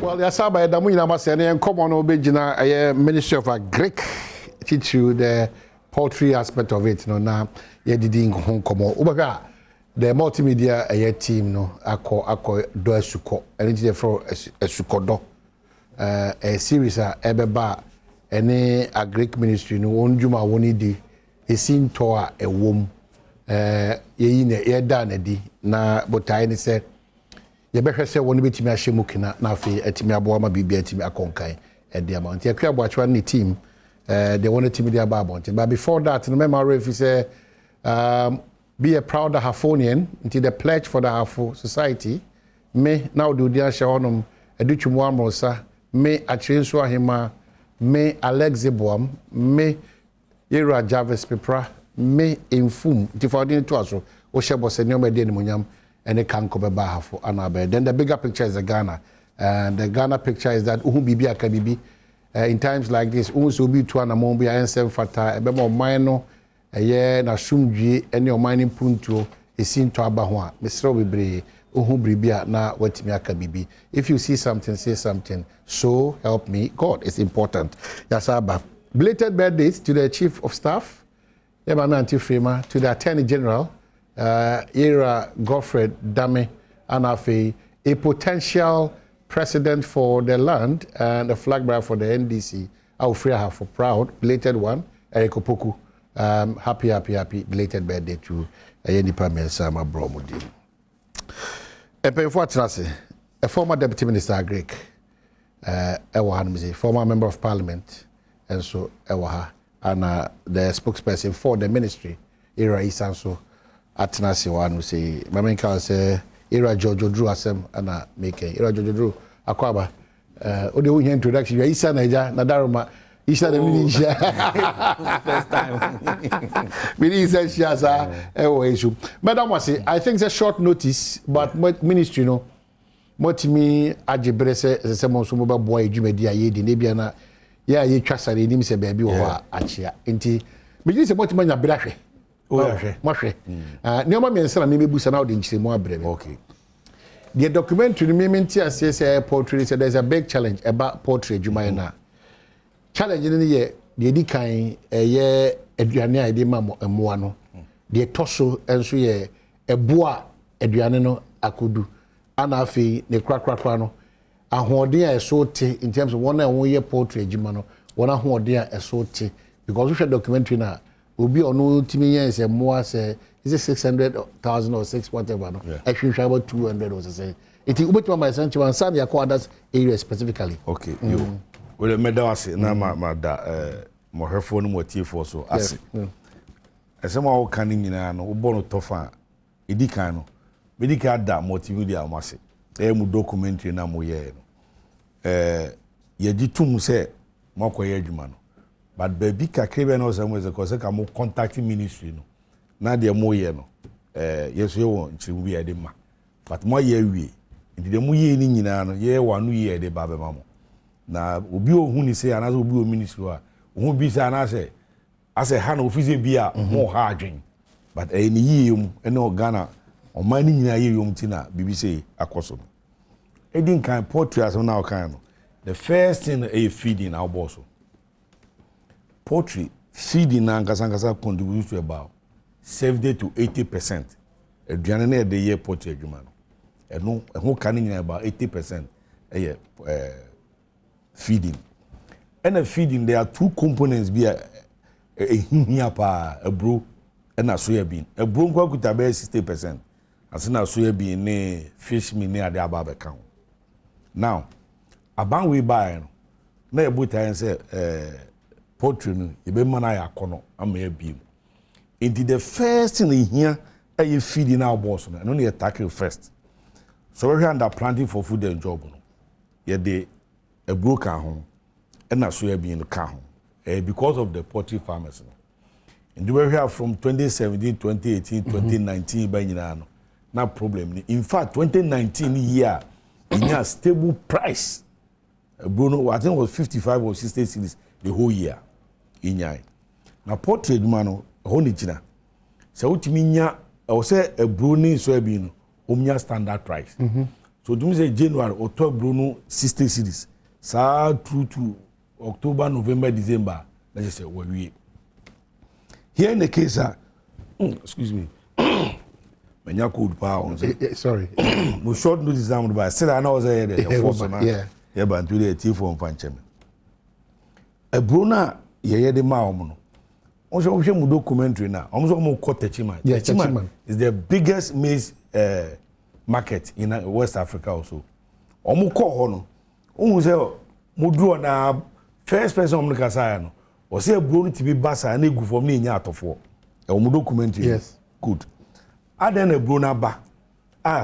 Well, Yasaba, the Muina Masani and come on Obejina, a Ministry of Agric, teach you the poultry aspect of it. No, now, you didn't home come on. Ubaga, the multimedia a team, no, ako do a suko, and it's for a sukodo. A series of Ebeba, any Agric ministry, no one Juma woni di, a scene toa a womb, ye in a done di, na botai said. You better say one bit me a shemukina na fe etimi aboama bibia etimi akonkan e de amount. Yakwa boachwa ni team they wanted to media about. But before that, remember if you say be a proud Hafonian into the pledge for the Hafo society. Me now do dia shawonum educhum amrosa me atrenso ahema me Alexibwam me Yera Jarvis Pepra me infum tifadin to aso o shebo senior de munyam. And it can't cover Bahafo Anabe. Then the bigger picture is the Ghana. And the Ghana picture is that Bibi Akabibi in times like this, Ubi Tuana Mombia and Sem Fata, a bemo minor, a year, na Shumji, and your mining punto is seen to Abahua, Mr. Bibre, Bribia, na Wetimi Akabibi. If you see something, say something. So help me God. It's important. Yasaba. Belated birthdays to the Chief of Staff, Yabana Antifrema, to the Attorney General. Era Godfred Dame Anafe, a potential president for the land and a flag bearer for the NDC. I'll free her for proud, belated one, Eriko Poku. Happy, belated birthday to Yenipa Mensama Bromudi. A former Deputy Minister Agric, former Member of Parliament, and so Ewaha, and the spokesperson for the ministry, Era Isanso. Atenase one say Mama can say Era Jojo Drew asem ana make Era Jojo Drew akwaba o de wo introduction ya Isa Naija na daroma Isa na mini first time mini Isa shaza ewo issue madam was say I think it's a short notice but ministry no motimi agibre se mo so mo ba boy adwumadi aye di na bia na ya ye twasare nim se baabi wo ho achia enti me say motimi nya brahwe. Okay. Neoma Mensana Mibusa now in Chimo. Okay. The documentary Mimintia says poultry said there's a big challenge about poultry, Jumayana. Challenge in the year, the Edikai, a year, Adriana, Edema, and Moano. The Tosso, and so ye, a boa, Adriano, Akudu, Anafi, the Crackano, and Hordia, a sort in terms of 1 year poultry, Jumano, 1 Hordia, a sort because we should documentary now. Will be on no Timians and more say, is it 600,000 or 6 whatever? No, actually, about 200 or say. It is what my son and Sandy acquired that area specifically. Okay, you well, the medal na my her phone motive for so as somehow canning in an obono tofa, Edicano, medical that multimedia massive. Documentary na moye. Yajitum say, Moko Yejumano. But baby kakribe no some ways because I mo contacting ministry no na de mo ye no yes you want to be edema but mo ye wi ndi de mo ye ni nyina no ye wanu ye de ba be mamo na obi ohun ni say anaso obi o ministry a ohun bi say anase ase ha na office bi a mo ha adwen but ni ye mu ene Ghana o man ni nyina ye yom ti na bibi say akoso edin kan poultry as na o kan no the first thing a feeding our boss. Poultry feeding and Kasankasa contributes to about 70 to 80%. A January the year poultry human. And no who canning about 80% feeding. And a feeding there are two components be a bro and a soya bean. A bro could have 60%. As soon as soya bean ne fish me near the above account. Now, a bang we buy no but I say poultry no e be mana ya kono am e biem into the first thing here e feeding our boss no no tackle first so we under planting for food and job no ye de a broker ho and na so e be in the car ho because of the poultry farmers no and we have from 2017 2018 2019 by nyina no na problem in fact 2019 year in a stable price Bruno I think it was 55 or 60 cities the whole year inyai na poultry man ho ni gina se utimi nya o se ebru ni so abi no omnya standard price So do me say January or Bruno 60 cities. Sa through to October, November, December. Let's just say we. Here in the case, excuse me. When you cold power, sorry. We short notice down by said I know there. Yeah, but today a tea from Fancham. A Bruna, ye the Maomono. Also, we have documentary now. Almost more caught Techiman. Yes, Techiman is the biggest maize market in West Africa also. Almost call Hono. Almost Mudu na first person on the Casano. Or say a Bruni to be bassa and go for me in Yatofo. A documentary. Yes. Good. I then a Bruna ba.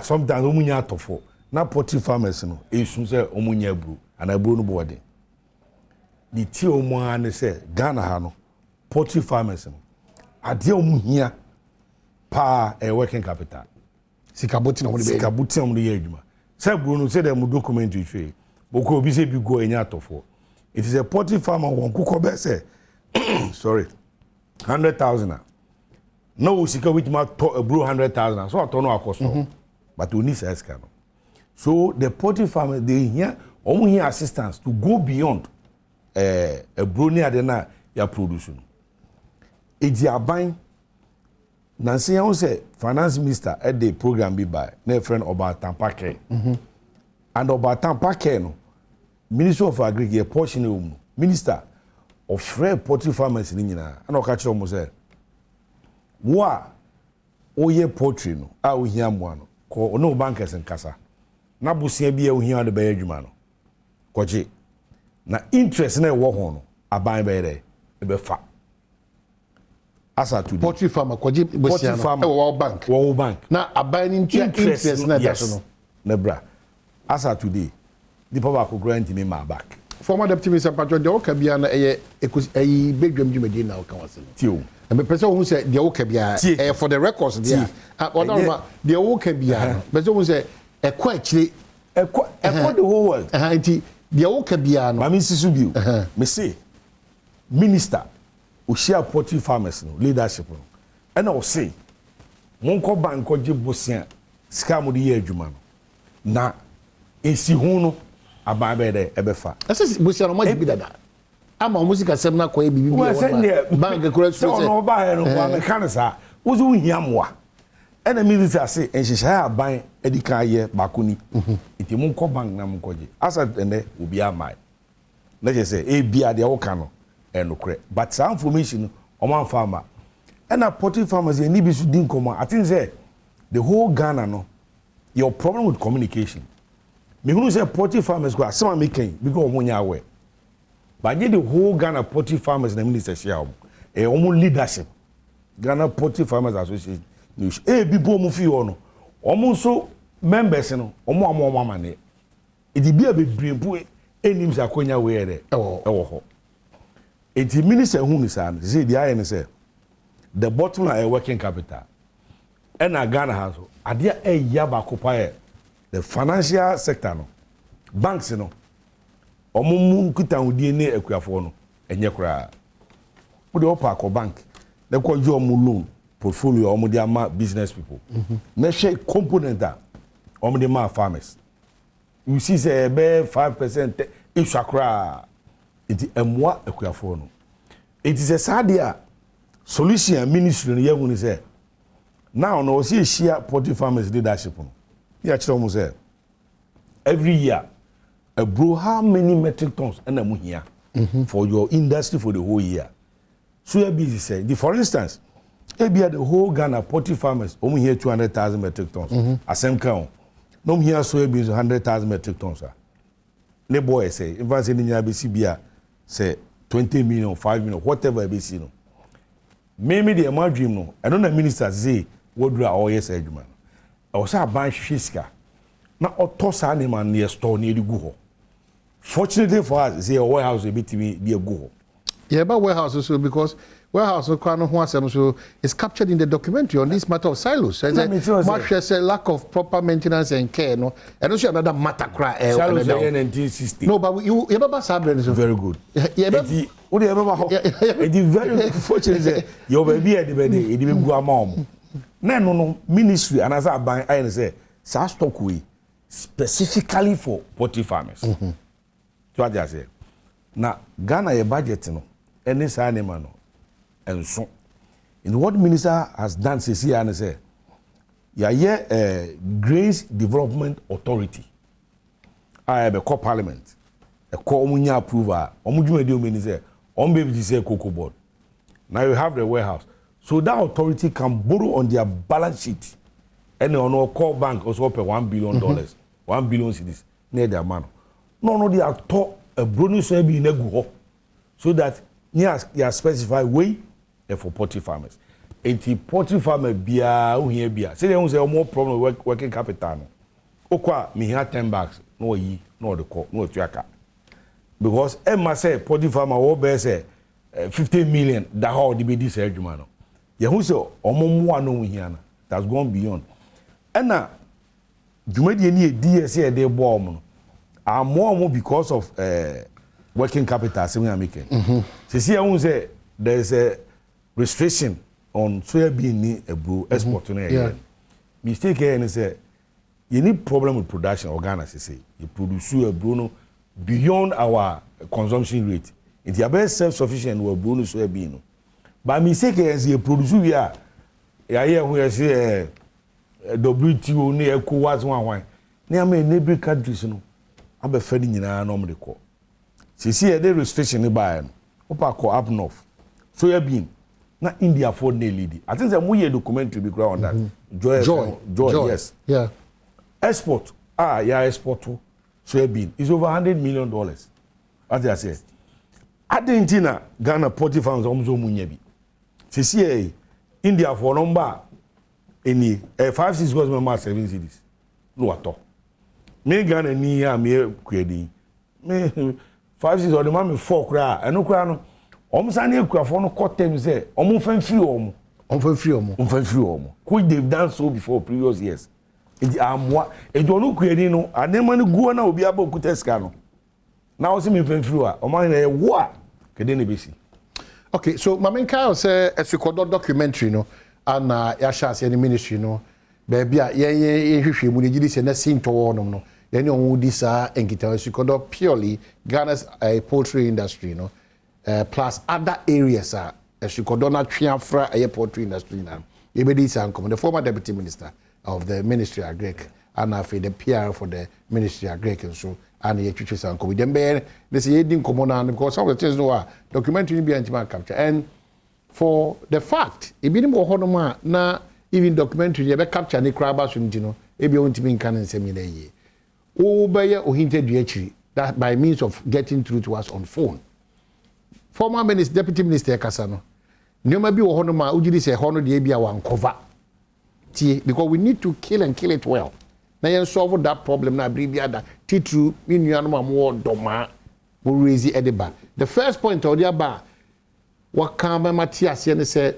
Sometimes Omunya Tofo. Na poultry farmers no. E soon say Omunya Bru and a Bruno body. The tea Omuan say Ghana Hano. Poultry farmers no. Ade Omuhia pa a working capital. Sikabuti on the edge. Say Bruno said a documentary trade. Boko obi say bi go enya Tofo. It is a poultry farmer won kuko say sorry 100,000. No, she can with my bro 100,000. So I don't know cost. But we need size can. So the poultry farmer they here only here assistance to go beyond a brownie adena ya production. It's ya buying. Nancy say finance minister at the program be by na friend about Tampake. And about Tampake no Minister of Agriculture portion minister of free poultry farmers in Nina. And I catch almost say wa oye poultry no a wo hia mo ano ko no bankers nkasa na busia bia wo hia de be adwuma no koje na interest na wo ho no aban be dey e be fa asa to poultry farmer koje busia no wo bank na aban interest na be so no na bra asa today the power ko grant me my back former deputy minister patro de oka bia na eye bedwam dwumadi na oka wase tio and person who said the okay bia for the records there the okay bia person who said a quite the whole world the okay bia no mami sisu bio me say minister o share poultry farmers no leadership no and I say monko banko je bosia sika mo de ye adwuma no na esi hu no aba be de ebefa ese bosia no ma bi dada ama music asem na kwa bibi bank kura so no ba he no kwa mekanisa wozu hiamwa ena minister say enhihia aban edika ye bakoni enti monko bank na monkoje asa ene obi amai na je say e bia de wo ka no enokre but some information o man farmer ena poultry farmers e ni bi su din komo I think say the whole Ghana no your problem with communication me who say poultry farmers go asema making because omonya aware. But the whole Ghana Poultry Farmers and Minister share leadership. Ghana Poultry Farmers Association. People move on. Almost members, no, omo money. It be a bit brain any Zakonia way there. Oh, it's the minister who is saying, the IN say, the bottom line working capital. And a Ghana has a dear a yaba occupy the financial sector, no banks, no. Omumu kita udie ne akuafo no enye kura wo de opa ko bank le ko jo mu loan portfolio omo de ama business people na share component a omo de ma farmers you see say be 5% isakura it emwa akuafo no it is a sadia solution ministry no yehu ni say now no see share poultry farmers leadership no ya kire omo say every year bro, how many metric tons and here for your industry for the whole year? So you busy say, for instance, maybe the whole Ghana poultry farmers only here 200,000 metric tons. A same count. No here soybeans 100,000 metric tons. Ne boy say, if I say in BCBA say 20 million, 5 million, whatever ABC no. Maybe the amount dream no. I don't know minister say what do I always say, man. I was a bunch fiska. Now otosa animal near store near the go. Fortunately for us, say a warehouse will be a go. Yeah, but warehouse also because warehouse so is captured in the documentary on this matter of silos. Much as a lack of proper maintenance and care, no, and also another matter cry. Silos in 1960. No, but you ever said very good. Yeah, what do you ever? It is very fortunate. Your baby at the bed, it will go mom. No, ministry and as I buy, I say, sa stock we. specifically for poultry farmers. So what I say. Now Ghana your budget no any animal no and so. And what minister has done since here and say, yeah, Grains Development Authority. I have a co-parliament. A co-munya approval. Omujumedi minister. Baby say cocoa board. Now you have the warehouse. So that authority can borrow on their balance sheet. And on our core bank also pay $1 billion. $1 billion cedis near their man. No, they are taught a bonus will be in a go. So that you are specified way for poultry farmers. And the poultry farmer bia. Say they say more problem with working capital. Okwa me here 10 bags. No no the call, no tracker. Because Emma say poultry farmer will be say 50 million that how the be this man. Yeah, who say omo no here that's gone beyond. And now Jumedi any DSA they bomb are more because of working capital we are making. See I won't say there's a restriction on soybean bro export to Nigeria. Mistake here and say you need problem with production organs say you produce a bruno beyond our consumption rate. It is about self-sufficient with bruno soybean. But mistake here is you produce we are here we say WTO ne ECOWAS one. Near me neighboring countries no am be fed nyina no me call. See the restriction by opa call up north. Soybean na India for ne lead. I think the more documentary be on that. Joy, yes. Yeah. Export. Export to soybean is over $100 million. As I say. Argentina, Ghana, poultry farms almost munyebi. See India for number any 5-6 government 7 cities. No at all. Me Ghana ni ya me kwedi. Me 5-6 or the man me 4 kra. Eno kra no. Omsane ekura for no court them say omo fan free omo. Which they've done so before previous years. It amwa e do no kwedi no anema no guo na obi aba okuteska no. Now see me fan free a omo na e wo a kede ne besi. Okay, so Mamenka say a record documentary no and yasha any ministry no baby ye hwehwe mu gidi se na sin to wonom no ye ne on di sa enkita record purely Ghana's poultry industry no plus other areas a record na twiafra poultry industry na ye be this and come the former deputy minister of the ministry of agric and the PR for the ministry of agric and so and ye twitwe san come dem be this ye din komo na because some of the things no are documentary be antima capture and for the fact e bi ni mo hono na even documentary ye be capture ni kraba so ntino e bi ontimi nkan nsem na ye o be ye ohinte du akiri that by means of getting through to us on phone former minister deputy minister kasa no nyoma bi wo hono ma ugiri se hono de bia wan cover tie because we need to kill it well na yen solve that problem na bria da titru minua no amwo doma wo raise ediba the first point of the aba what can be Matthias and say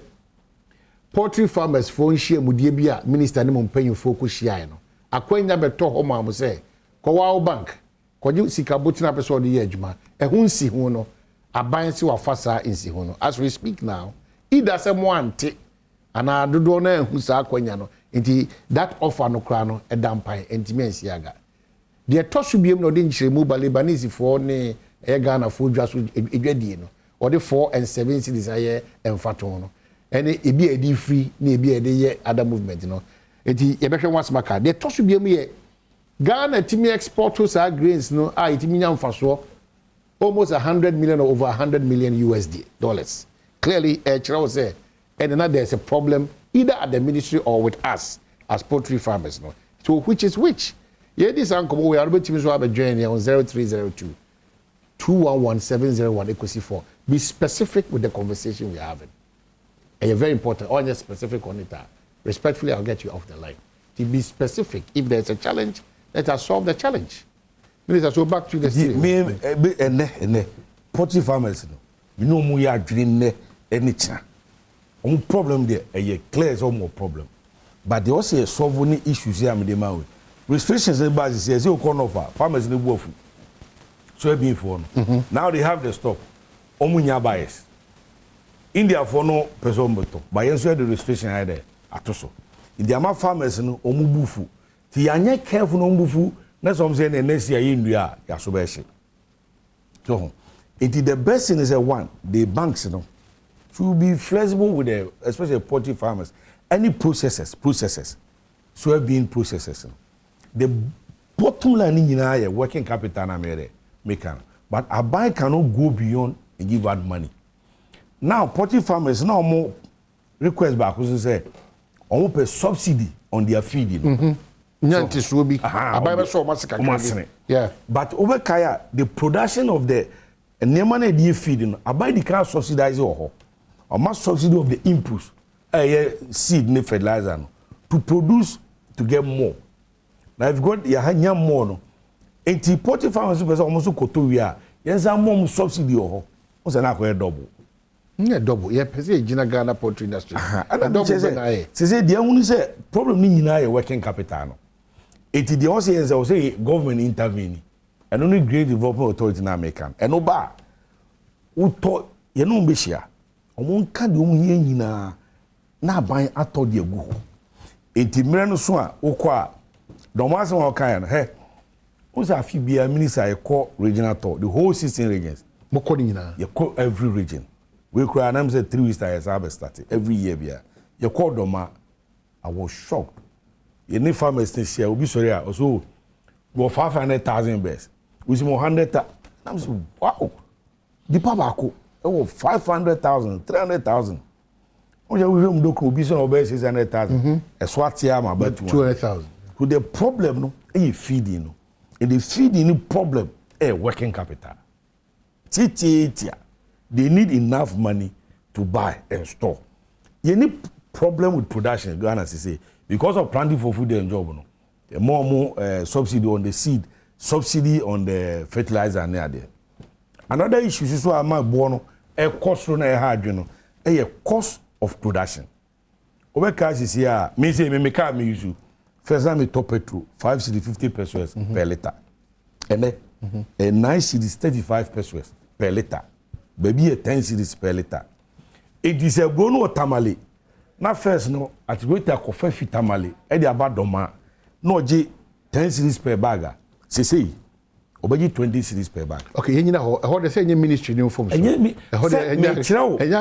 poultry farmers for share mudie bia minister ne mo mpanyin focus share no akwanya beto ho ma mo say ko wa bank ko ju sika botina person de ye adwuma ehun si hu no aban si wa fasa insi hu no as we speak now either say mo ante ana dodo na ehun sa akwanya no nti that offer no kra no edampan ntimi ansi aga de to so biem no de nchiremu ba Lebanese for ne Ghana for dwa so edwadie no or the 4 and 7 cities aye emfato no ene ebi edi free na ebi ede ye other movement no enti ye behwe wasmaka de to so biem ye Ghana timi export to sa grains no itimi nya mfaso almost 100 million or over 100 million USD dollars clearly chira say and now there's a problem either at the ministry or with us as poultry farmers no so which is which ye this ankomo we are betimi so abadwen here on 0302 211-701 equals 4. Be specific with the conversation we're having. And you're very important. Or just specific on it. Respectfully, I'll get you off the line. To be specific. If there's a challenge, let us solve the challenge. Minister, so back to the studio. Poultry farmers, you know, we are dreaming any chance. One problem there, a clear is more problem. But they also solve any issues here. Restrictions in the says you can't offer farmers in the wolf. Soybean for no. Now they have the stock. Omunya bias. India for no person but by answer the restriction there. Atoso. In the amount farmers no omubufu. Ti anye careful no omubufu na some say next year you ndua ya so be hye so the best thing is one the banks should be flexible with the especially poultry farmers any processes soybean processes the bottom line in your working capital na make but a buy cannot go beyond and give out money now poultry farmers now more request back who say almost a subsidy on their feeding Nyanti suobi abai so masika yeah but over kaya the production of the nema na dey feeding abai the can subsidize or must subsidy of the inputs seed ne fertilizer no to produce to get more now if got ya hanya more no enti poultry farmers person almost koto wi a yenza more subsidy or o se na ko double yeah pese gina Ghana poultry industry double say the hunu say problem ni nyina ye working capital no enti the once say government intervene and only great development authority na American and no ba uto ye no be hia omon ka de omon ye nyina na ban ato de agu ho enti mre no so a ukwa domas won kan no he o sa fi bia minister e call regional tour the whole 16 regions mo call nyina you call every region we cry and am say 3 weeks time have started every year bia you call doma I was shocked you need farmers this year obi sorry also go 500,000 best we see 100,000 I'm so wow the pabako oh 500,000 300,000 we do obi so over 600,000 e swat ya ma but 200,000 so the problem no e feeding no and the feeding problem working capital titia they need enough money to buy and store you need problem with production Ghana say because of planting for food and job no the more subsidy on the seed subsidy on the fertilizer near there another issue is so am no cost no e hard no cost of production over cash is here me say me car me use first time me top petrol 5 cedi 50 pesos per liter and then 9 cedi 35 pesos per liter baby 10 cedis per liter it is a bono tamale na first no at wait a coffee fit tamale e dey about doma no je 10 cedis per bag say obeji 20 cedis per bag okay yen na ho dey say yen ministry new form so yen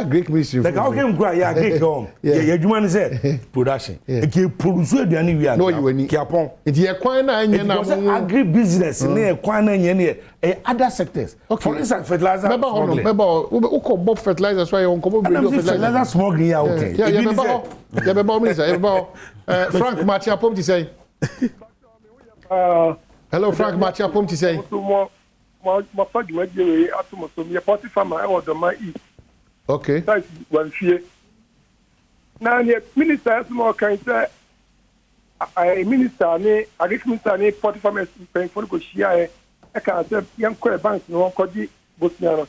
Greek ministry like how can go ya Greek home ya adwuma ne say production e ke produce aduane wi no you ani kiapon it ye kwan na yen na mo agri business ne kwan na yen ne other sectors for instance fertilizer uko bob fertilizer so yen ko fertilizer smuggling ya okay ya be ba minister ya be Frank Machia pom ti say hello Frank Machia pom ti say ma fagi ma jewe atumo so me poultry farmer e wodo ma eat okay that's one fie na ne minister small kan say a minister ne agriculture ne poultry farmers pen for go shia e ka say yan ko bank no ko di bosnia no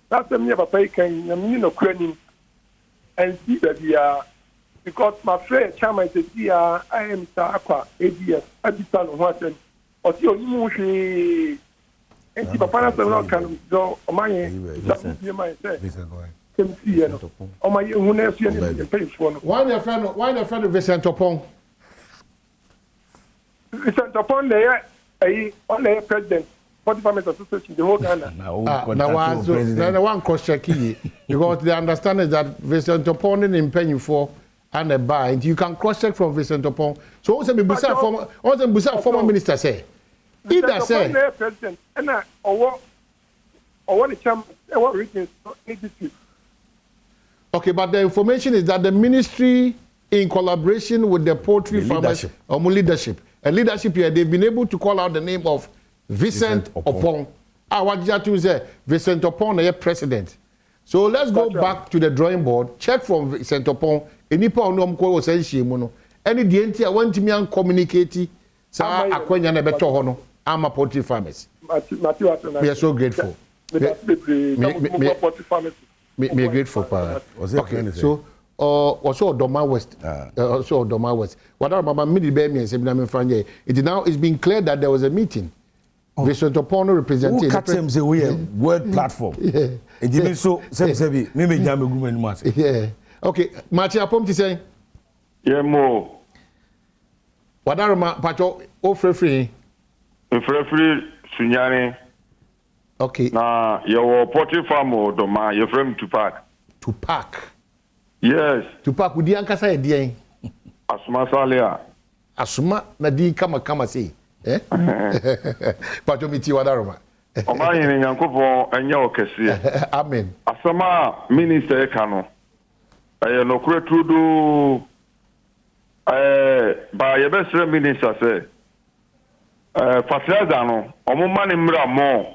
that's me papa kan na me no kwani and see that because my friend chairman said I am Mr. Aqua ADS Abitan Hotel or see you she and see papa na kan do o my say can see o my who na see any pay for no why your friend Vincent Opon only president 45 association the whole Ghana now one cross check because the understanding is that Vincent Opon in paying for and a buy you can cross check from Vincent Opon so also be former minister say either say president and or the chairman what written okay but the information is that the ministry in collaboration with the poultry farmers leadership here they've been able to call out the name of Vincent Opon. What you say Vincent Opon is president. So let's go back to the drawing board. Check from Vincent Opon. Any pound no mko say shimo. Any DNT I want me and communicate. Sa akwenya na beto ho no. I'm a poultry farmers. We are so grateful. Me grateful pa. Okay. So also Odoma West. Also Odoma West. What are mama midi be me say na me franje. It now is being clear that there was a meeting. Vincent Opon representing. Who catch them say we a word platform. Yeah. It even so say me jam gu manu ma say. Yeah. Okay, Machia pom ti say. Yeah mo. What are ma pacho o free. free Sunyani. Okay. Na your poultry farm or doma, your friend To pack. Yes. To pack with the ankasa e Asuma Salia. Asuma na di kama say. Eh? Pacho miti wadaroma. Oma yin Yankopon enya okese. Amen. Asama minister kano. No kure trudu ba yebesre minister say fertilizer no omo mani mra mo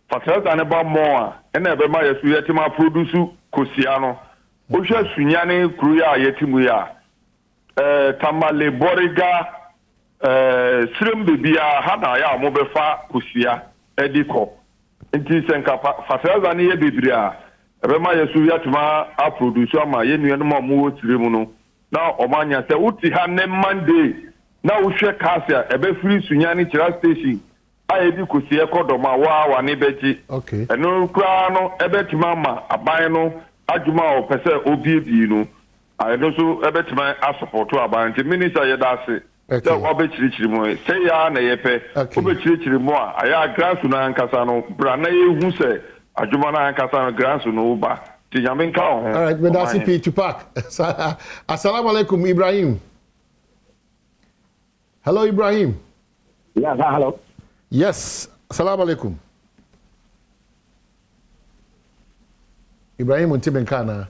fertilizer ne ba mo a na ebe ma yesu yetima produce kosia no o hwe sunyane kru ya yetimu ya tamale boriga srem bibia ha na ya mo befa kosia ediko nti senka fertilizer ne ye bibria ebe ma yesu yetima a produce ama ye nuanu ma mo tiremu no na omanya se uti ha ne Monday na uhwe kasia ebe free sunyani chira station ayebi kosie kodoma wa ne beji okay eno kra no ebe timama aban no adwuma o pese obiebi no ayedo so ebe tima support aban ti minister yedase se obechirichiri mo se ya na yepe obechirichiri mo a aya grants na ankasa no bra na yehu se adwuma na ankasa no grants no ba ti nyame nka ho. All right, medasi p to pack. Assalamu alaikum Ibrahim. Hello, Ibrahim. Yes, hello. Yes, assalamu alaikum. Ibrahim Untibenkana.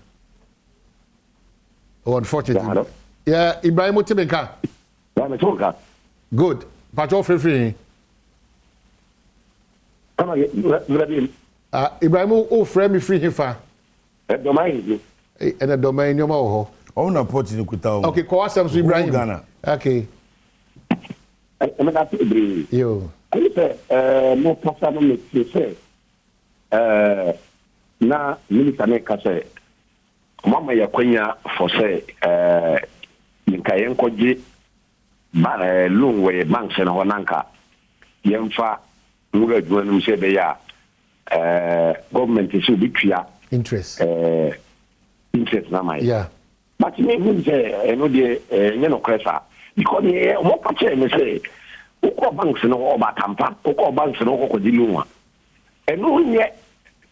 Oh, unfortunately. Yeah, hello. Yeah, Ibrahim Untibenka. Yeah, I'm talking. Good. Pacho free. Come on, you Ibrahim, oh, frame me free here. Domain. And a domain, your mo. Oh, no, put in Kuta. Okay, call us Ibrahim. Ghana. Okay. I'm not to agree. Yo. I say, no possible to say, na military say, Mama Yakwenya for say, Nkayen Koji, Lungway, Banks and Honanka, Yemfa, Muga Dwelum Sebeya, government is ubitria. Interest. Interest na my. Yeah. But me who say, no, the, cresa. Because what I say, Oko banks no over Tampa, Oko banks no Oko Diluma. And no yet,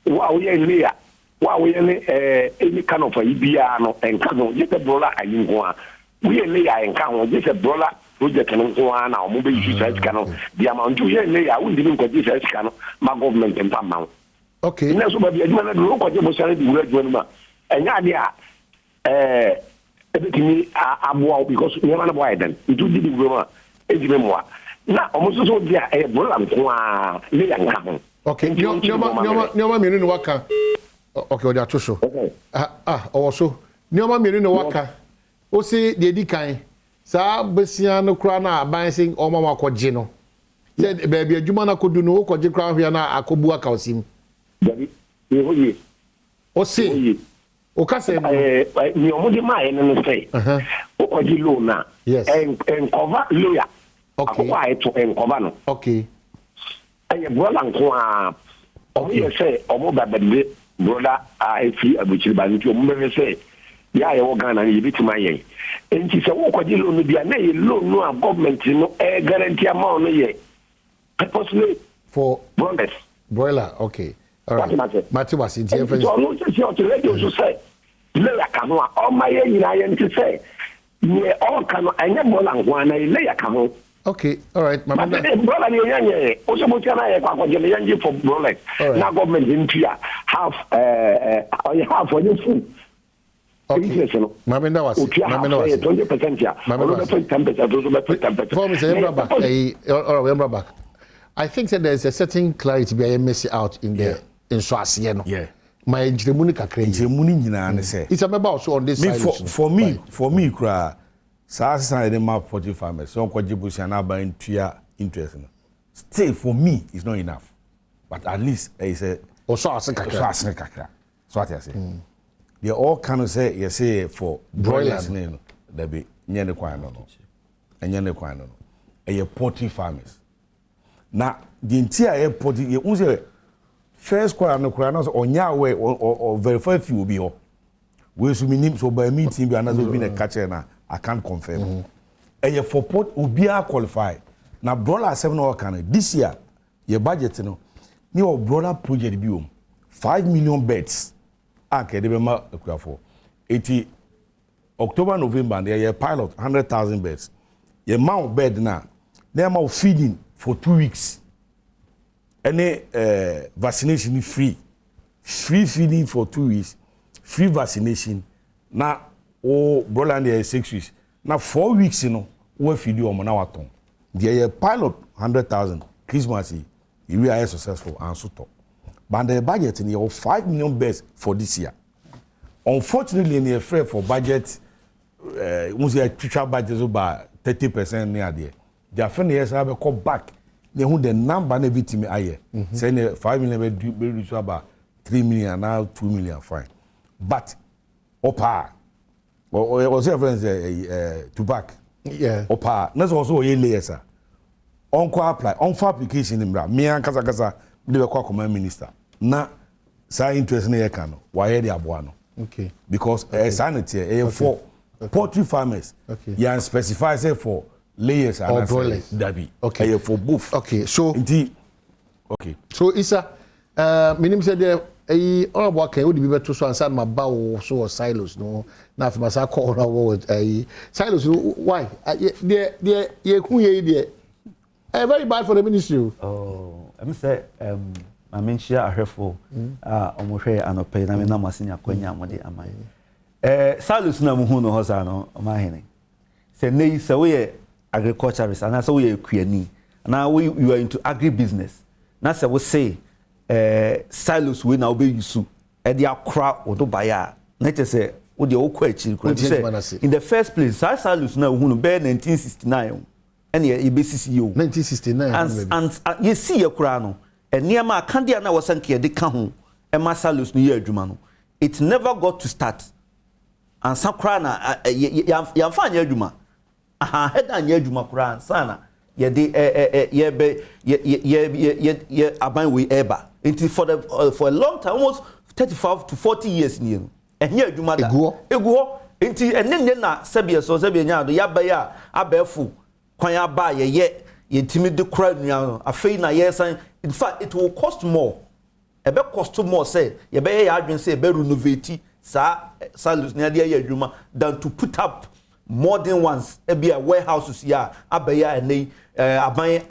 wow, yeah, wow, any kind of a Ibiano and Cano, just a brola I didn't want. We lay and Cano, just a brola, who the Canon one, our mobile usage Cano, the amount to lay, I wouldn't even go this Cano, my government and Pamma. Okay. And that's what we are look at the Mosari Word, and Nadia, everything I'm because we have a widen. We do the woman, memoir. Na almost so dia e bolam kwa le yanka ho. Okay, nyoma mienu no waka. Okay, oda to so. Okay. Also nyoma mienu no waka. O se de di kan. Sa besia no kra na aban sin o mama akogye no. Se baby adwuma na kodu no okogye kra hwia na akobu aka osim. Baby, e hoye. O se. O ka se no. Ni omo de mai no say. Okogye loan na. Yes. En cover lawyer. Okay. Okay. I brother nkwa omo say omo babede brother fi abuchiri ba nti omo be say ya ye wo Ghana ni bitima yen enti se wo kwaji loan bia na ye loan no a government no guarantee amount no ye purposely for broiler. Okay. All right. Matthew was in here. So no just your radio to say le ya kanu o ma ye nyina ye nti say ye all kanu anya bola nkwa na le ya kanu. Okay, all right. My brother, you also put your for Rolex. Now, government in Tia half for your food. Okay, Mamma was 20%. Yeah, I think that there's a certain clarity be missing out in the in Swasieno. Yeah. My Jemunica crazy. It's about on this side. For me, cry. Sasa de ma 40 farmers so ko jibusia na ba ntua interest no still for me is not enough but at least is a so kakra so what you say they all can say you say for broilers no there be nyane kwan no enyane kwan no e 40 farmers na the entire airport you say first kwan no onya we or verify few be ho we so minim so by meeting be another be na catch na I can't confirm. And for port Ubia qualify. na broiler 7 hour can this year your budget no your broiler project bi 5 million beds ake de be ma akura 80 October November there your pilot 100,000 beds your mount bed na they ma feeding for 2 weeks any vaccination free feeding for 2 weeks free vaccination na o broiler there 6 weeks na 4 weeks you know we feed you na waton the pilot 100,000 Christmas you are successful and so top but the budget in your 5 million beds for this year unfortunately in the affair for budget once you teacher budget about 30% near there the affair yes have call back they who the number na victim aye say 5 million be reach about 3 million now 2 million fine but opa or was your friends to back yeah opa that's also a layers onko apply on for application mbra me an kasa de be kwa command minister na sa interest na ye kan no wa ye de aboa no okay because sanity for poultry farmers okay you specify say for layers and broilers dabi okay for both okay so okay so isa minim say there honorable kan odi bi beto so ansa ma ba wo so silos no na afima sa call na wo silos why there ye kun ye there very bad for the ministry. Oh, I'm say I mention a helpful omohwe anope na me na masinya kwanya amode amai. Salus na muhu no hoza no omahene. Say nei say we agriculturist and say we kuani. Now you are into agri business. Na say we say Salus we na obe yusu e dia kra odo baya. Na te say wo de okwa achi in the first place Salus na muhu no be 1969. And ye basis you 1969 and you see your crown and near my candia na was sanke de ka ho e masalus no ye adwuma no it never got to start and some crown ya fa anya adwuma aha head anya adwuma crown sana ye de ye aban we eba until for a long time almost 35 to 40 years ni no enya adwuma da egu until enne na sebie nya do ya ba ya abafu kwanya ba ye timi de kra nua afei na ye san in fact it will cost more ebe cost more say ye be ye adwen say be renovate salus na de ye adwuma than to put up modern ones e be a warehouses ya abaya ene aban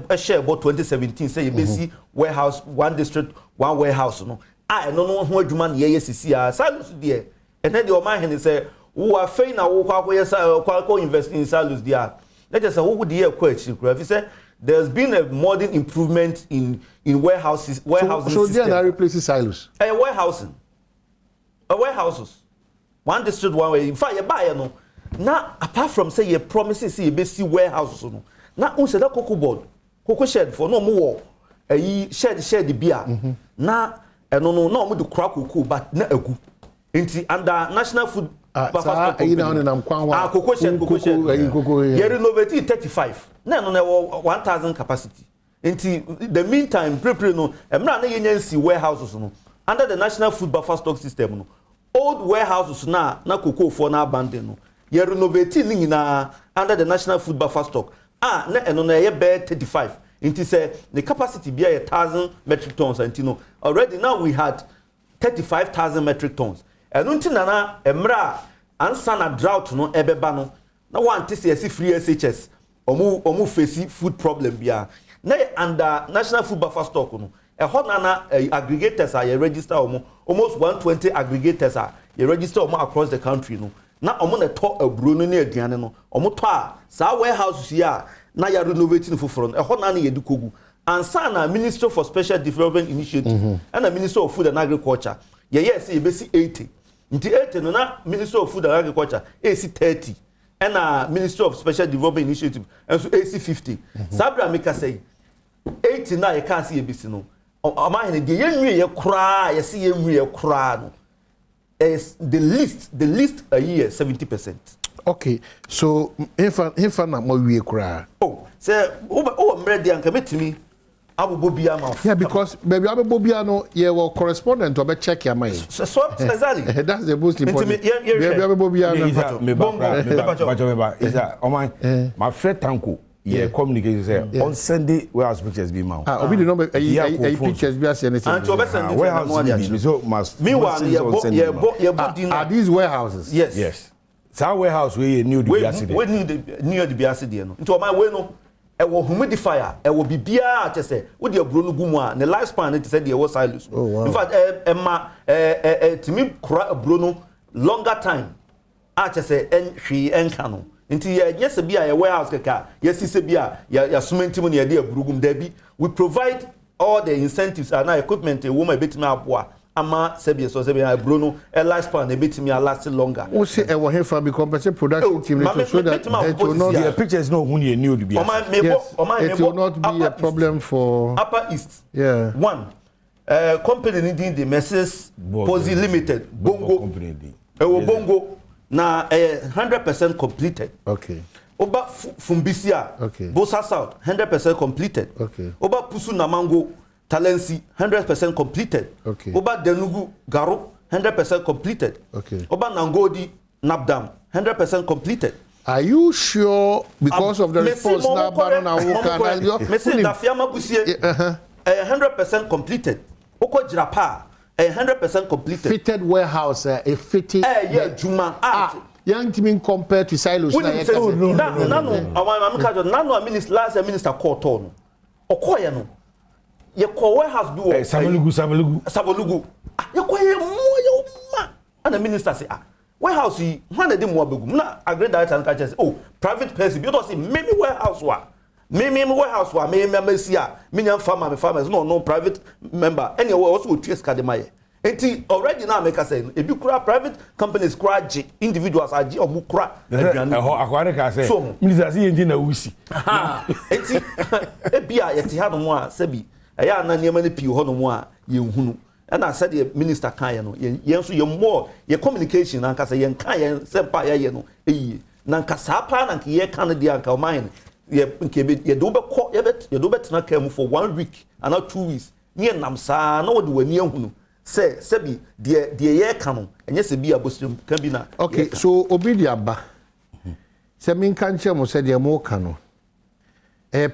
a share about 2017 say ye be see warehouse one district one warehouse no no ho adwuma na ye sisi ya salus de ene de o man hen say wo afei na wo kwa ye kwa invest in salus dia. Let us say who would hear question. If you say there's been a modern improvement in warehouses. So they are replacing silos. Warehouses. One district one way. In fact, you buy no. Now apart from say you promises you be see warehouses no. Now we say that cocoa shed for no more. Shed the beer. Now no we do crack cocoa but na egu. Into under national food. Cocoa you renovate 35 no 1,000 capacity in the meantime no emra na yenyansi warehouses no under the national food buffer stock system no old warehouses na cocoa for na abandon no you renovate ni na under the national food buffer stock na eno na ye be 35 into say the capacity be 1,000 metric tons and already now we had 35,000 metric tons. Enunti nana emra ansa na drought no ebeba no na want see free SHS omu face food problem bia na under national food buffer stock no e ho nana aggregators are register almost 120 aggregators are register across the country no na omo na to aburo no na aduane no omo to a sa warehouse ya na ya renovating for no e ho nana ye dikogu ansa na Ministry for Special Development Initiative and the Ministry of Food and Agriculture yes e be see 80 Nti 80 no na Ministry of Food and Agriculture AC 30 and Ministry of Special Development Initiative and so AC 50. Sabra make say 80 na you can see ABC no. Amahene de yenwie ye kra ye see yenwie ye kra no. Is the least a year 70%. Okay. So if na mo wie kra. Oh, say o mredi anka metimi abobobia ma. Yeah, because baby abobobia no ye will correspondent to be check your mind. So exactly. That's the most important. Baby abobobia no. Is that my friend Tanko yeah communication say on Sunday warehouse pictures be ma obi the number pictures be as anything and to send warehouse so must meanwhile are these warehouses yes so warehouse we new the biase we need new the biase there no nti o ma we no e wo humidifier e wo bibia a chese wo de aburo no gumu a ne lifespan it said there was silos in fact timi kura aburo no longer time a chese hwi enka no nti yes be a warehouse keka yes se be a ya cement mu ne ya de aburo gum da bi we provide all the incentives and equipment a woman betimi aboa ama sebi so sebi aburo no lifespan e betimi last longer o say e wo hefa be compensate production team so that it will not the pictures no hu ne new be it will not be a problem for Upper East one company needing the Mrs. Posi Limited Bongo company Bongo na 100% completed okay oba Fumbisia okay Bosa South 100% completed okay oba Pusu Namango Talensi 100% completed. Okay. Oba Denugu Garu 100% completed. Okay. Oba Nangodi Nabdam 100% completed. Are you sure because of the response now Banana Woka Messi Dafiama Busie 100% completed. Oko Jirapa 100% completed. Fitted warehouse a fitting yeah Juma young team compared to silos no last minister called on Okoya no ye ko warehouse bi wo Sabalugu ye ko ye mo ye ma ana minister say warehouse yi ho na de mo abegum na agree director na ka say oh private person bi do say me warehouse wa me warehouse wa me si a me nyam farmers no private member any we also trace kademaye enti already now make say e bi kura private companies kura G individuals agi omu kura aduane akware ka say minister say enti na wusi enti e bia ye ti ha no mo a sabi eya na niam na pi ho no mo a ye nhunu na said the minister kan ye no ye nso ye more ye communication na nka say ye kan ye sempa ye no eyi na nka sapa na nka ye kan de anka o man ye nke ye do be ko ye do betena kam for 1 week and 2 weeks ye nam saa na wo de wani ehunu say sebi de ye kan no enye se bi abosrim kan bi na okay so obi di aba se min kan che mo se de mo kan no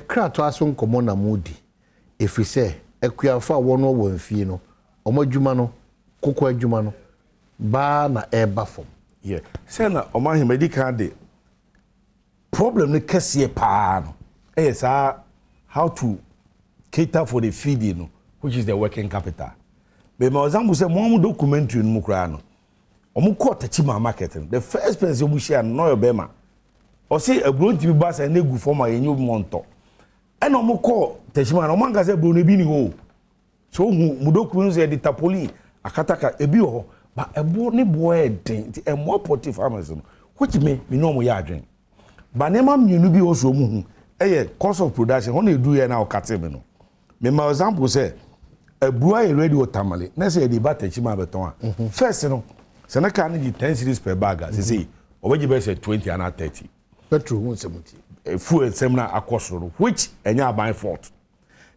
krato aso nkomo na mudi efise ekuafa wono wo mfie no omadwuma no kokko adwuma no ba na eba fom yeah say na omahe medical de problem ne kese pa no how to cater for the feeding no which is the working capital be ma example say mo documentary no kura no omo ko tachima market no the first person omo share no your bema o say abronti bi ba say na gu form a yenyo monto ena omo ko tachima no manga say bro no bi ni ho so mu document say the tapoli akataka ebi ho ba ebo ne bo e den ti e mo poti farmers no which me no mo ya adwen ba ne ma mienu bi o so mu hu cost of production ho na edu ye na o kate me no me ma example say ebua e ready otamale na say the batachima beton a first no se na ka ni 10 cedis per bag say obeji be say 20 and 30 petrol 170 fuel sem na akosoro which enya aban fault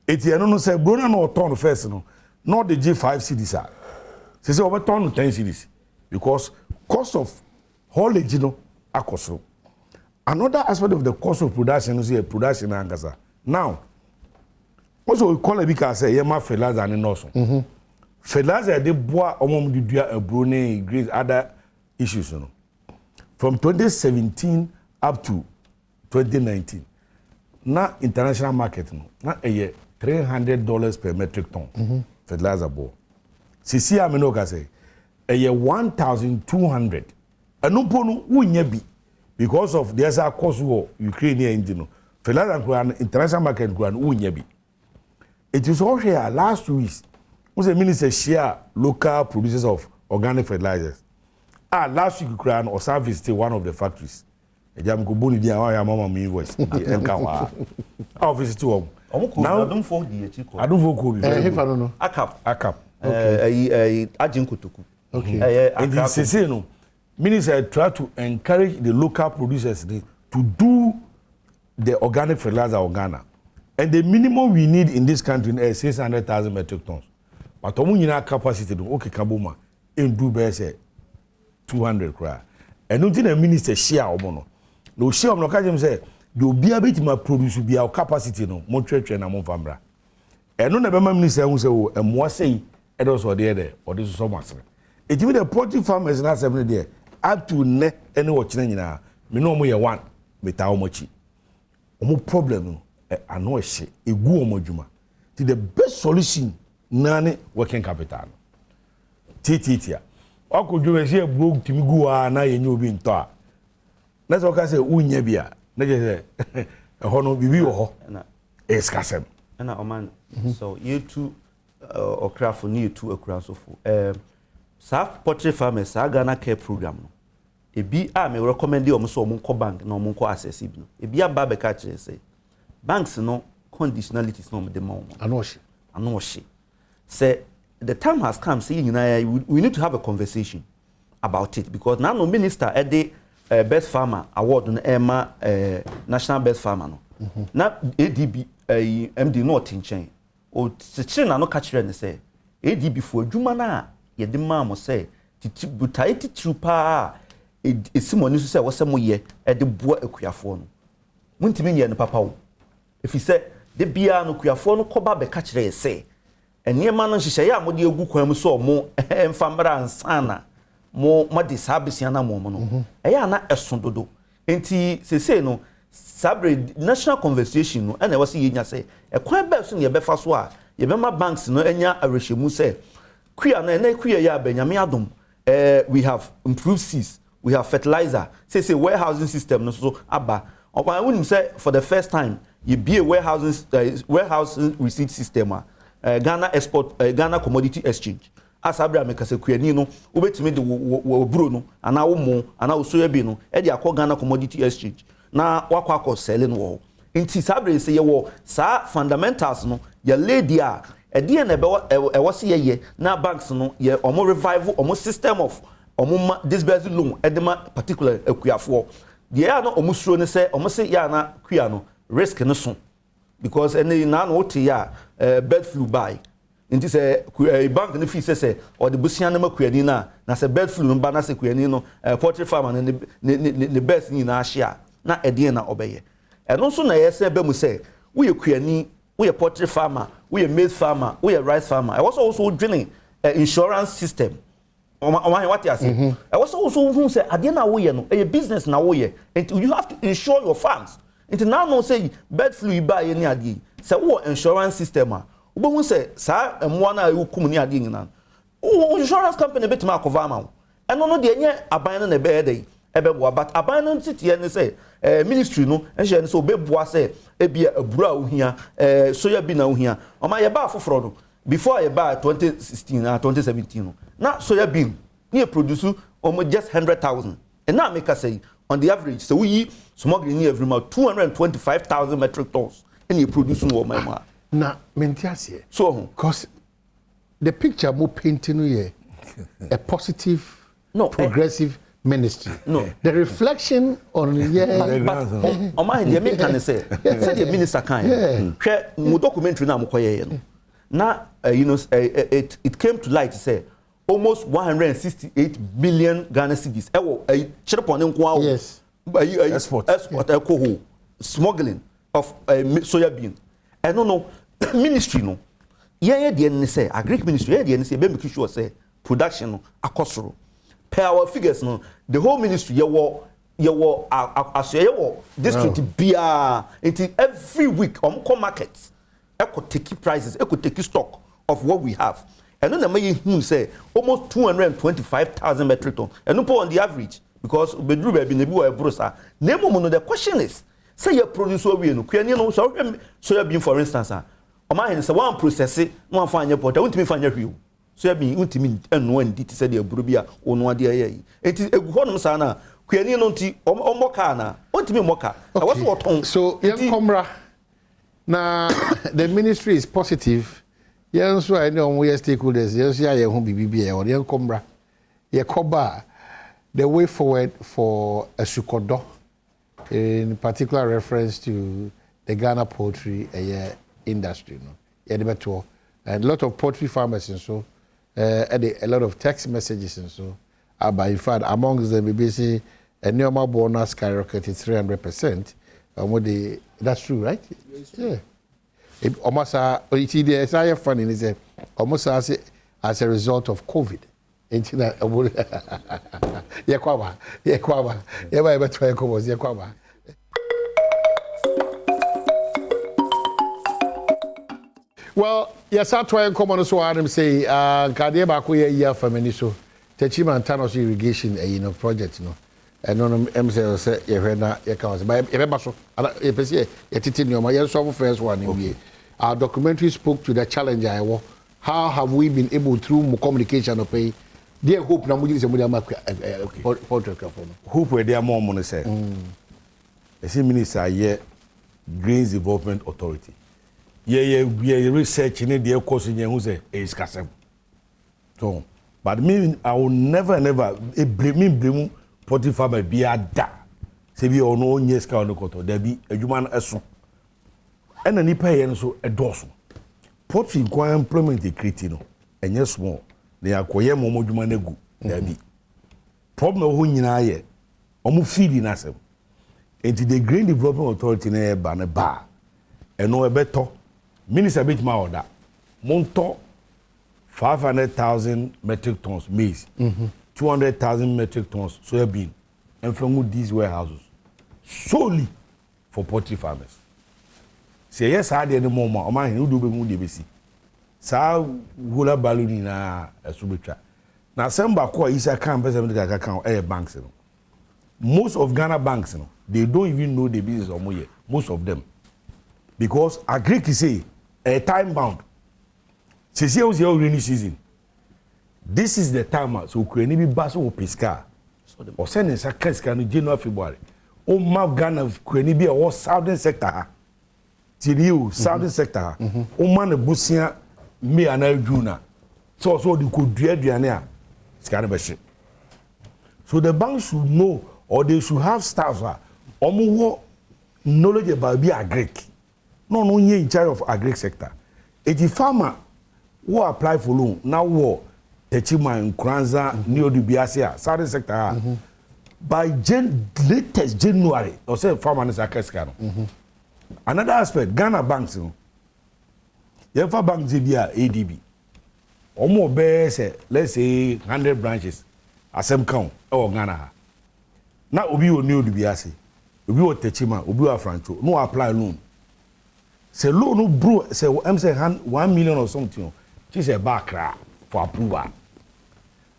etieno no say bro na no turn first no not the G5 cedis a say over turn 10 cedis because cost of haulage no akosoro. Another aspect of the cost of production is a production angasa now also we call it because say yema fertilizer and no so fertilizer dey boa omom di dua abro ne great other issues no from 2017 up to 2019 na international market no na $300 per metric ton fertilizer bo sisi ameno ka say $1,200 anupo no wunya bi because of there's a cost war Ukrainian engine fertilizer international market ground wunya bi. It is all here last 2 weeks. Was the minister share local producers of organic fertilizers? Last week Ukraine or some visited one of the factories. Ejam ko boni dia wa mama mi voice. Enka wa. Our visit to home. Now Adom for the chiko. Adom for ko bi. Hefa no. Akap. Okay. Ajinkutuku. Okay. And this say no. Minister try to encourage the local producers to do the organic fertilizer in Ghana. And the minimum we need in this country is 600,000 metric tons. But our capacity to okay kabuma in do say 200 kra. And nothing the minister share omono. No share no kajem say the obia bit ma produce bia capacity no mo twetwe na mo famra eno na be ma minister hu se wo emwa sei e do so de de o de so masre e give the poultry farmers na assembly there up to ne ene wo kire nyina me no mo ye one meta o mochi o problem no ano ehye egu o modwuma ti the best solution nane working capital tititia akodwuma se blog timi gu a na ye nyobi nto a na so ka se unya bia na je se ho no bibi wo ho na eskasem na o man so you two okra for you two okra so for South Poultry Farmers Ghana Care Program no ebi a me recommend you so mo nko bank na mo nko access bi no ebi aba be ka kire say banks no conditionalities no de ma ano she say the time has come say we need to have a conversation about it because now no minister at the best farmer award no Emma national best farmer no na ADB MD no tinchen o tichire na no ka kire ne say ADB for adwuma na ye de ma mo say butai titru pa esimoni so say wo se mo ye e de boa akuafo no muntimi ye ne papa wo if he say de bia no akuafo no koba be ka kire say eniema no hihye ya mo de egu kwan mu so mo emfamra ansana mo de sabisia na mo no eya na eson dodo enti sese no sabre national conversation no na wase yenya say ekwan ba so ne ye befa so a ye bema banks no enya arehemu say kuya na kuya ya benyame adom we have improved seas we have fertilizer say warehousing system no so aba opa won say for the first time you be a warehousing receipt system Ghana export Ghana commodity exchange asabra me kase kuani no obetimi de wo buro no ana wo mo ana wo soya bi no e de akọ Ghana commodity exchange na wakọ sell no wo nti sabre se ye wo sa fundamentals no ya lady a e de na e wo se ye na banks no ye omo revival omo system of omo disbursed loan e de ma particular akuafo de ya no omo suro ne se omo se ya na kua no risk no so because any na no te ya bird flu by nti say bank no fee say or the busia na makuani na say bird flu no ba na say kuani no poultry farmer ne best ni na ahia na ede na obeye eno so na yese be mu say we kuani we poultry farmer we maize farmer we rice farmer I was also drilling insurance system what you say I was also who say ade na wo ye no a business na wo ye and you have to insure your farms. It now no say bird flu buy any ade say wo insurance system a wo hu say sa emwa na wukum ni ade nyina wo insurance company betima akova ma eno no de enye aban no na be dey ebeboa but aban no titie ne say ministry no enhye ne say obeboa say ebia abura ohia soya bi na ohia o ma ye ba afoforo no before ye ba 2016 and 2017 no na soya bean ne produce almost just 100,000 and now make us say on the average so we smuggling every month 225,000 metric tons and you produce no my na mentiasie so because the picture mo painting here a positive progressive ministry the reflection on on my the make can say the minister can share mo documentary na mo koye no na it came to light say almost 168 billion Ghana cedis ewo chirepon nko yes export alcohol smuggling of soya bean and no ministry no ye de ne say agric ministry ye de ne say be make sure say production no akosoro per our figures no the whole ministry ye wo district bia until every week come markets e could take prices e could take stock of what we have. And then may say almost 225,000 metric tons. And no on the average, because bedroom be nebu brosa. Nemo no the question is, say you produce we no soya bean for instance. O ma say one process it, one find your pot, won't me find your view. Soya bean won't me and no and say the brubia or no idea. It is a honum sana. Kuani no ti o moka na. Won't me moka. I was what so young comra. Now the ministry is positive. Yes, I know we are stakeholders. Yes, I am BBB or young Combra. Yakoba, the way forward for a sukodo, in particular reference to the Ghana poultry industry. No, and a lot of poultry farmers and so, a lot of text messages and so. But in fact, amongst them, we say a normal bonus skyrocketed 300%. That's true, right? Yeah. Almost it's funny. It's almost as a result of COVID. Well, yes, I try and come on so Adam say, Kadeba Kuya year for many so. Techima and Tanos irrigation, project, and on MCL say, you heard that, you can't buy a so. If it's here, you're first one in our documentary spoke to the challenge I was. How have we been able through communication to pay? Dear hope, now we use hope where there are more money, sir. The same minister, yeah, Greens Development Authority. Yeah, research in it, the course in who's a scarcem. So, but me, I will never, blame Poultry farmer be a da. Say we all know, yes, there be a human as and a nipper and so a dorsal. Poultry inquire employment a cretino, and yes, small. They acquire more human there be. Problem who in a year, almost feeding us. Into the Green Development Authority near Banner Bar, and no a better. Minister bit my order. Monto 500,000 metric tons maize, 200,000 metric tons soybean, and from these warehouses solely for poultry farmers. Say yes, I did no more. My who do be DBC. Sa hula balloon na subitra. Now some bakwa is a campus account air banks. Most of Ghana banks, they don't even know the business of Moye. Most of them. Because agric is a time bound. Since here was your rainy season. This is the time so Ukraine be basso or pesca. Or sending Sakas in January, February. Oh, Mount Ghana of Ukraine be a southern sector. Till you, southern sector. Oh, man, a Busia, me and El Juna. So you could dread Diana. It's kind of a shit. So the banks should know, or they should have staff or more knowledge about be agric. No, in charge of agric sector. It's the farmer who apply for loan now war Techima and Kranza Neo Dubiasia, southern sector. By latest January, or say farmer is a cascano. Another aspect, Ghana banks, Yefa Bank ZBA ADB. Or more base, let's say 100 branches, at some count, or Ghana. Now, Obi will Neo Dubiasi, Obi will Techima, Obi will Franco, no apply loan. Say loan no bro say I'm say 1 million or something. She say back for approval.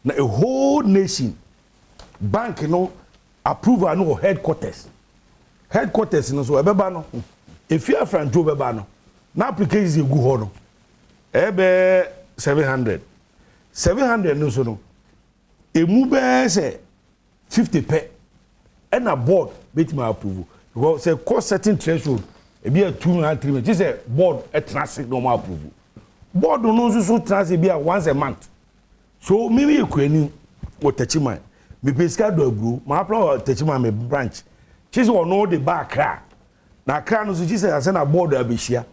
Now a whole nation bank approval no headquarters. Headquarters so ebeba no. If you are from Joe beba no. Now application is a good hono. Ebe 700. 700 no so no. E move say 50 per. And a board bet my approval. Because say cost certain threshold. E be a 2 and 3 months. This is a board at transit normal approval. Board don't know so transit be a once a month. So maybe you can what Techima. Me pesca do bro. My apply Techima me branch. She's will know the back crack. Na crack no so she say I send a board abishia.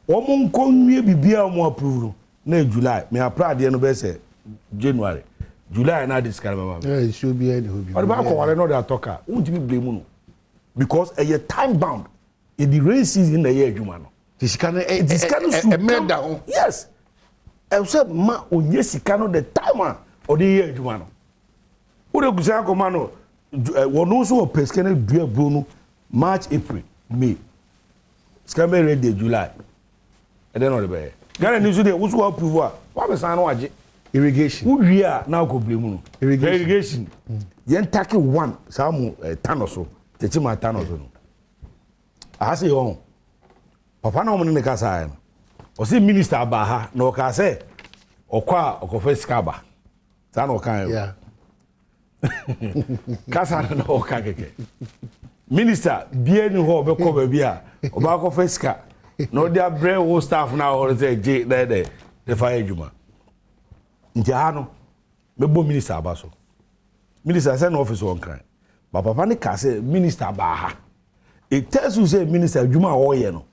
Omo nko nwie bibia mo approval. Na July. Me apply the no be say January. July na this kind of. Yeah, it should be any hobby. But back wale no dey talk. Won't you blame no? Because a time bound. In the rain season the year adwuma no. This kind of yes. I said ma onye sika no the time or the year adwuma no. Wo dey gusa akoma no wono so pesca na dua bro no March, April, May. Scammer ready July. And then all the be. Ghana news dey wo so approve wa be san no age. Irrigation. Who we are now go blame no. Irrigation. Yen take one some tan or so. Techima tan or so no. I say on. Papa na omune ka say no. O say minister abaha na o ka say okwa okofa skaba. Sa na o kan. Yeah. Kasa na o ka keke. Minister bia ni ho be ko ba bia. O ba ko fiska. No dia bre wo staff na o say J there the fire juma. Nti ha no me bo minister abaso. Minister say no office on kan. But papa ni ka say minister abaha. It tells you say minister Juma or no.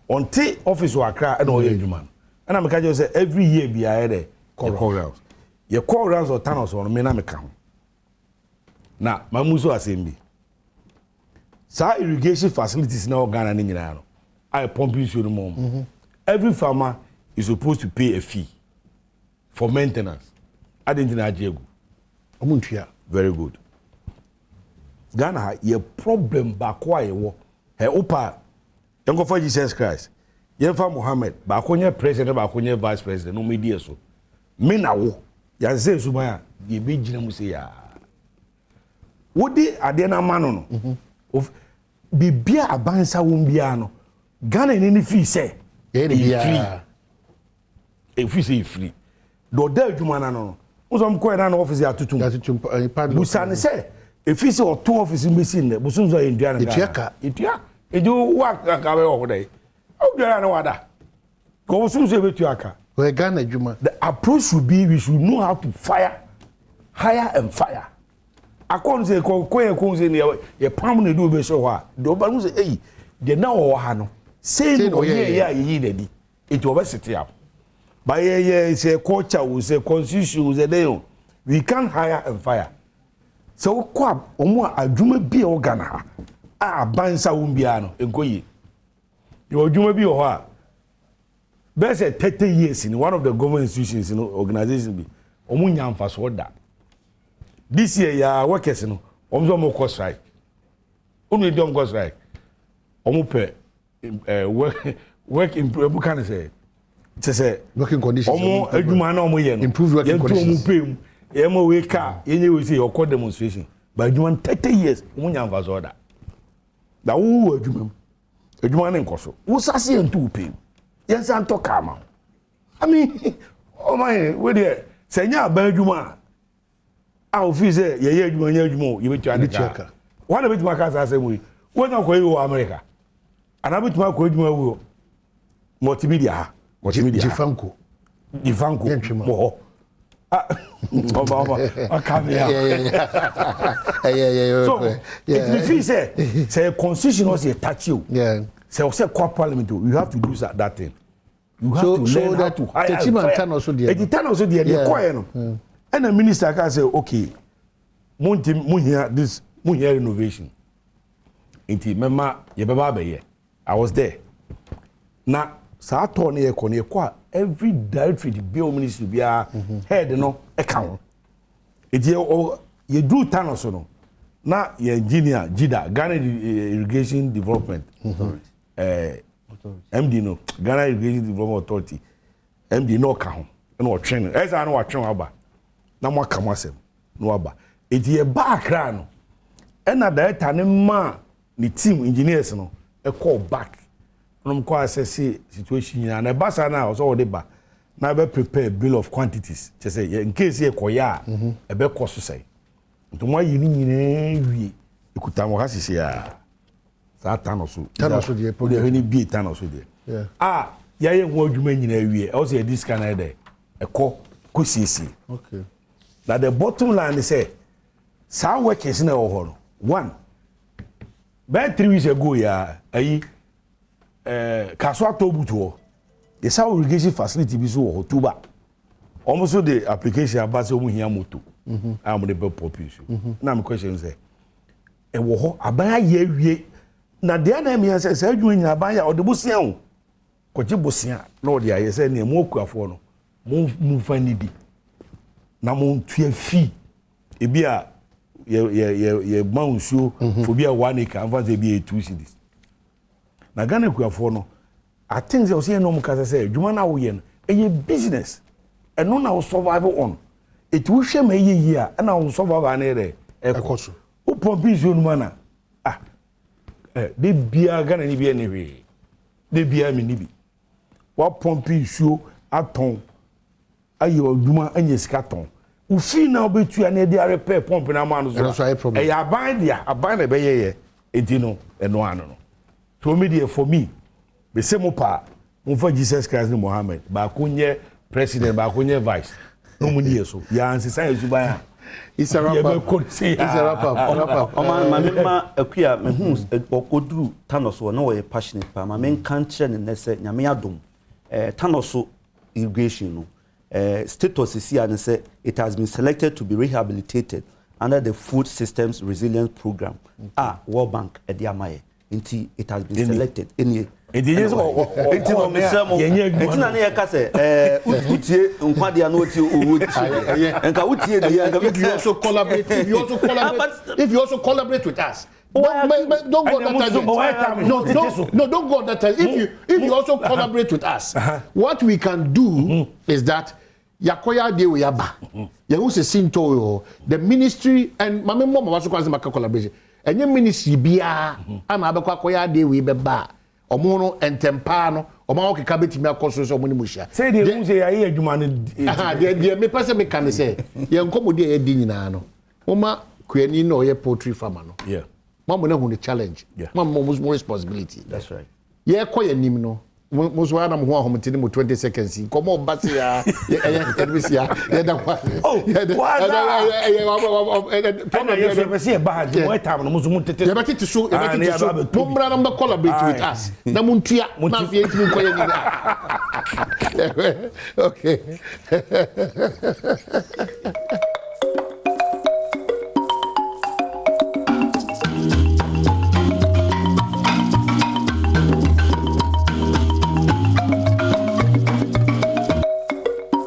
Until office will cry and all Juma. And I'm going to say every year be I there call rounds. Your call rounds or tunnels on me na me count. Now, my muso asembi. Sa irrigation facilities now Ghana ni nyina no. I pumping so no more. Every farmer is supposed to pay a fee for maintenance. I didn't know Diego. Very good. Ghana ye problem back why wo. He opa yango for Jesus Christ. Yenfa Muhammad ba konye president ba konye vice president no media so. Me na wo. Ya say suban ye be gina mu say ya. Wodi ade na mano no. Of bibia abansa wo bia no. Ghana ni free say. Free. E free say free. Do da adwuma na no. Uzo mko na office ya tutum. Busane say e free say o to office machine ne. Busunzo e ndua na. Etua. Eju wa ka we wo dai. How do I know that? Go soon say with your we Ghana Juma. The approach should be we should know how to fire, hire and fire. I can't say ko say ye pam na do be so ha. Do ba say eh de na o ha no. Say no yeah ye dey. It will sit up. But yeah say culture we say constitution we say we can hire and fire. So kwa omo adwuma bi o Ghana ha. Ah bansa wo bia no enkoyi. Your Juma be or best 30 years in one of the government institutions, organizations be Omunyam fast order. This year, ya workers, Omo cost strike. Only don't go strike. Omo work in Buchan say, working conditions. Omo Edumana Omo improve working conditions. Emo wake up, anyway, say or court demonstration. But you want 30 years, Omunyam fast order. That who Juma. Edwuma ne nkoso wo sase entu pem yensa nto kama I mean oh my we there senya aban edwuma a office ye edwuma nya edwuma ye betu adeka wa na betu maka sase mu wo na ko yi America ana betu maka edwuma wo multimedia Jifanko mo so if you say constitution was a touch you say parliament you have to do that thing you have to learn how to hire the time also there the choir no and the minister can say okay mun here renovation inti mema ye baba be here I was there na sa to ne kwa every directory the bill ministry be head no account it ye do tanos no na ye engineer Jida Ghana Irrigation Development MD no Ghana Irrigation Development Authority MD no ka ho na o twen esa na o twen aba na mo aka mo asem no aba it ye background no e na director ne ma ni team engineers no e call back no ko assess situation na basa na so de ba na be prepare bill of quantities che say in case ye koya e be cost say nto mo yi ni nyina wie ikuta mo hasisi ya sa tanoso de podi ni bi tanoso de ya ye ho adwuma nyina wie e say this kind de e ko sisi okay na the bottom line say sa workers na ho no one by 3 weeks ago ya ayi Kaswa Tobuto, the South irrigation facility be so Hotuba. Almost the application about Muhiamoto. I'm the best population. Now, my question is, and wo abaya ye na the other me says, how you in abaya or the Bussian? Kochi Bussian, Lord, I say, near Moku Afono, move funny be. Namon 12 feet. It be a ye mount show for be a 1 acre, and once be a 2 cities. Na Ghana kuafo no I think they say no mukasa say dwuma na wo ye no e business e no na wo survive on it wo hwe ma ye yi a na wo survive na re e koso wo pompi zo no na de bia Ghana ni bia ne hwe de bia me ni bi wo pompi so aton ayo dwuma anya sika ton wo fi na obetu na de repair pomp na ma no so e ya aban na be ye edino eno ano no so media for me be say mo pa mo for Jesus Christ ni Muhammad ba kunye president ba kunye vice no mo nie so ya ansisa yesuba it's a wrap up ma akua me hu okoduru tanoso na wo passionate pa ma men kan kire ne nese nyame adom tanoso irrigation no status is here and say it has been selected to be rehabilitated under the Food Systems Resilience Program. World Bank Ediamaye. It has been selected. It is all. It's not if you also collaborate with us. Don't go that time. No, don't go that time. If you also collaborate with us, what we can do is that Yakoya de Yaba, Yahusa Sinto, the ministry, and Mamma was a collaboration. And your ministry be I'm Abakoya de Weba, Omono and Tempano, or Mauki Cabit Melcosos or Munimusha. Say the me person can say, Young Commodore Dinano, Oma, Quenino, your poultry farmer. Yeah. Mama no challenge. Mama was more responsibility. That's right. Yeah, quite a nimno. Most one I'm home 20 seconds. Come on, but yeah, okay.